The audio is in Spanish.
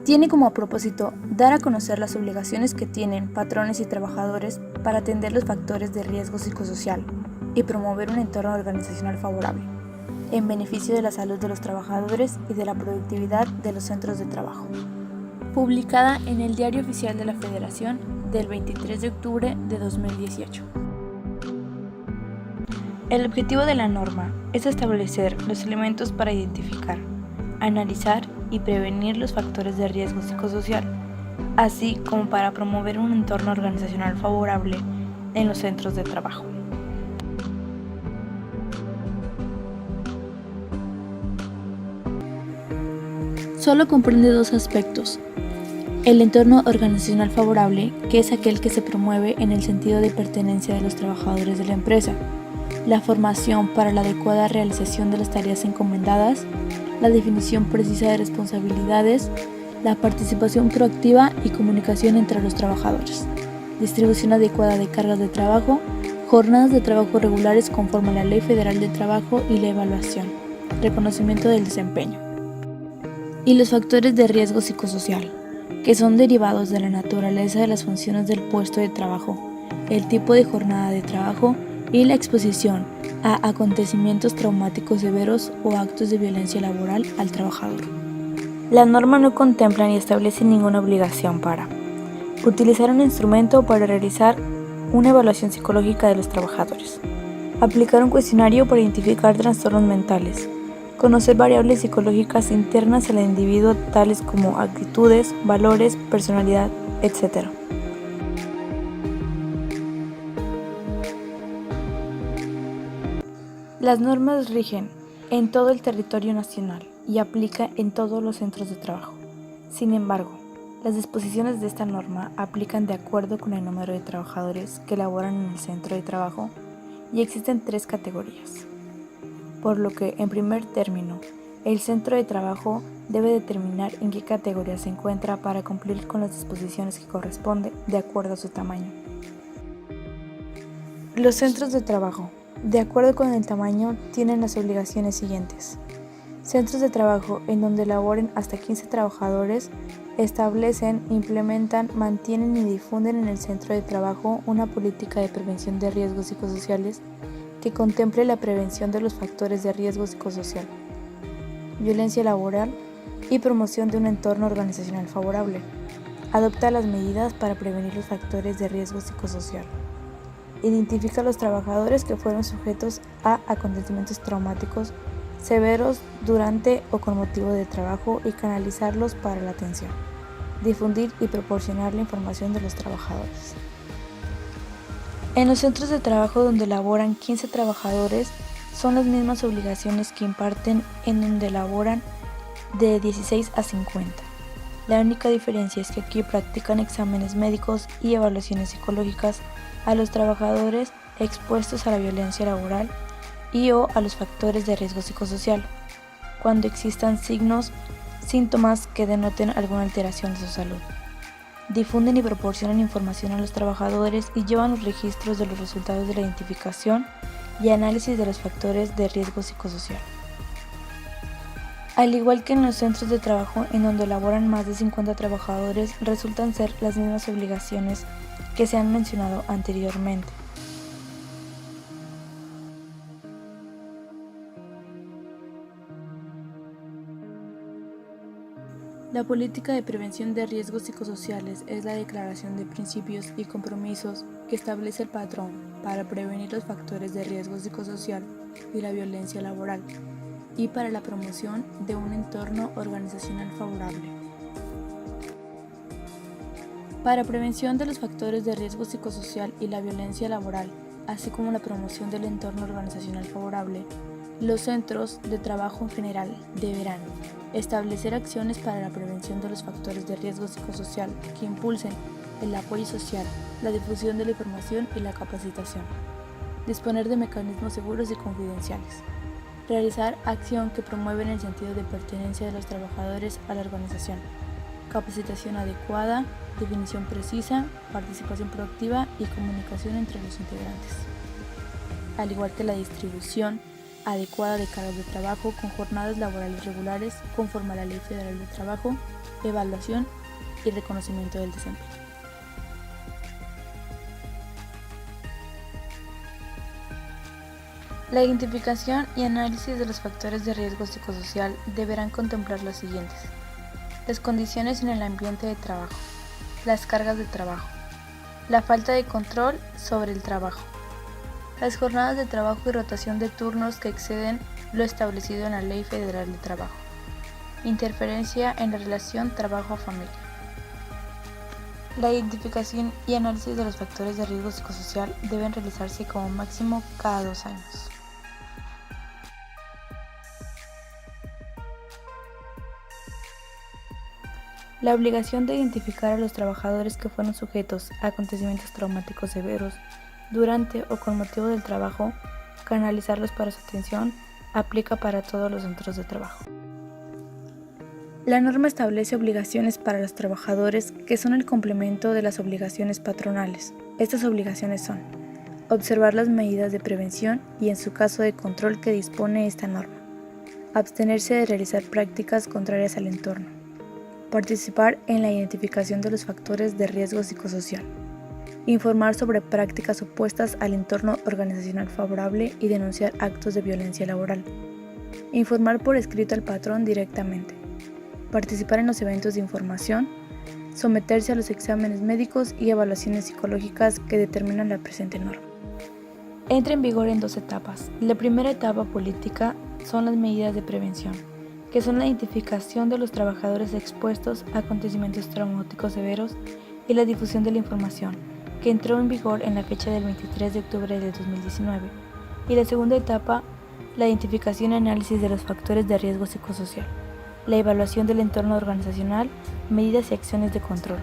Tiene como propósito dar a conocer las obligaciones que tienen patrones y trabajadores para atender los factores de riesgo psicosocial y promover un entorno organizacional favorable, en beneficio de la salud de los trabajadores y de la productividad de los centros de trabajo. Publicada en el Diario Oficial de la Federación del 23 de octubre de 2018. El objetivo de la norma es establecer los elementos para identificar, analizar y prevenir los factores de riesgo psicosocial, así como para promover un entorno organizacional favorable en los centros de trabajo. Solo comprende dos aspectos: el entorno organizacional favorable, que es aquel que se promueve en el sentido de pertenencia de los trabajadores de la empresa, la formación para la adecuada realización de las tareas encomendadas, la definición precisa de responsabilidades, la participación proactiva y comunicación entre los trabajadores, distribución adecuada de cargas de trabajo, jornadas de trabajo regulares conforme a la Ley Federal de Trabajo y la evaluación, reconocimiento del desempeño. Y los factores de riesgo psicosocial, que son derivados de la naturaleza de las funciones del puesto de trabajo, el tipo de jornada de trabajo y la exposición a acontecimientos traumáticos severos o actos de violencia laboral al trabajador. La norma no contempla ni establece ninguna obligación para utilizar un instrumento para realizar una evaluación psicológica de los trabajadores, aplicar un cuestionario para identificar trastornos mentales, conocer variables psicológicas internas al individuo tales como actitudes, valores, personalidad, etc. Las normas rigen en todo el territorio nacional y aplican en todos los centros de trabajo. Sin embargo, las disposiciones de esta norma aplican de acuerdo con el número de trabajadores que laboran en el centro de trabajo y existen 3 categorías. Por lo que, en primer término, el centro de trabajo debe determinar en qué categoría se encuentra para cumplir con las disposiciones que corresponden de acuerdo a su tamaño. Los centros de trabajo, de acuerdo con el tamaño, tienen las obligaciones siguientes. Centros de trabajo en donde laboren hasta 15 trabajadores establecen, implementan, mantienen y difunden en el centro de trabajo una política de prevención de riesgos psicosociales que contemple la prevención de los factores de riesgo psicosocial, violencia laboral y promoción de un entorno organizacional favorable. Adopta las medidas para prevenir los factores de riesgo psicosocial. Identifica a los trabajadores que fueron sujetos a acontecimientos traumáticos severos durante o con motivo de trabajo y canalizarlos para la atención, difundir y proporcionar la información de los trabajadores. En los centros de trabajo donde laboran 15 trabajadores son las mismas obligaciones que imparten en donde laboran de 16 a 50. La única diferencia es que aquí practican exámenes médicos y evaluaciones psicológicas a los trabajadores expuestos a la violencia laboral y o a los factores de riesgo psicosocial, cuando existan síntomas que denoten alguna alteración de su salud. Difunden y proporcionan información a los trabajadores y llevan los registros de los resultados de la identificación y análisis de los factores de riesgo psicosocial. Al igual que en los centros de trabajo en donde laboran más de 50 trabajadores, resultan ser las mismas obligaciones que se han mencionado anteriormente. La política de prevención de riesgos psicosociales es la declaración de principios y compromisos que establece el patrón para prevenir los factores de riesgo psicosocial y la violencia laboral y para la promoción de un entorno organizacional favorable. Para prevención de los factores de riesgo psicosocial y la violencia laboral, así como la promoción del entorno organizacional favorable, los centros de trabajo en general deberán establecer acciones para la prevención de los factores de riesgo psicosocial que impulsen el apoyo social, la difusión de la información y la capacitación, disponer de mecanismos seguros y confidenciales, realizar acción que promueva el sentido de pertenencia de los trabajadores a la organización, capacitación adecuada, definición precisa, participación proactiva y comunicación entre los integrantes, al igual que la distribución adecuada de cargas de trabajo con jornadas laborales regulares conforme a la Ley Federal de Trabajo, evaluación y reconocimiento del desempeño. La identificación y análisis de los factores de riesgo psicosocial deberán contemplar los siguientes: las condiciones en el ambiente de trabajo, las cargas de trabajo, la falta de control sobre el trabajo, las jornadas de trabajo y rotación de turnos que exceden lo establecido en la Ley Federal de Trabajo, interferencia en la relación trabajo-familia. La identificación y análisis de los factores de riesgo psicosocial deben realizarse como máximo cada 2 años. La obligación de identificar a los trabajadores que fueron sujetos a acontecimientos traumáticos severos durante o con motivo del trabajo, canalizarlos para su atención, aplica para todos los centros de trabajo. La norma establece obligaciones para los trabajadores que son el complemento de las obligaciones patronales. Estas obligaciones son: observar las medidas de prevención y en su caso de control que dispone esta norma, abstenerse de realizar prácticas contrarias al entorno, participar en la identificación de los factores de riesgo psicosocial, informar sobre prácticas opuestas al entorno organizacional favorable y denunciar actos de violencia laboral, informar por escrito al patrón directamente, participar en los eventos de información, someterse a los exámenes médicos y evaluaciones psicológicas que determinan la presente norma. Entra en vigor en 2 etapas. La primera etapa política son las medidas de prevención, que son la identificación de los trabajadores expuestos a acontecimientos traumáticos severos y la difusión de la información, que entró en vigor en la fecha del 23 de octubre de 2019. Y la segunda etapa, la identificación y análisis de los factores de riesgo psicosocial, la evaluación del entorno organizacional, medidas y acciones de control.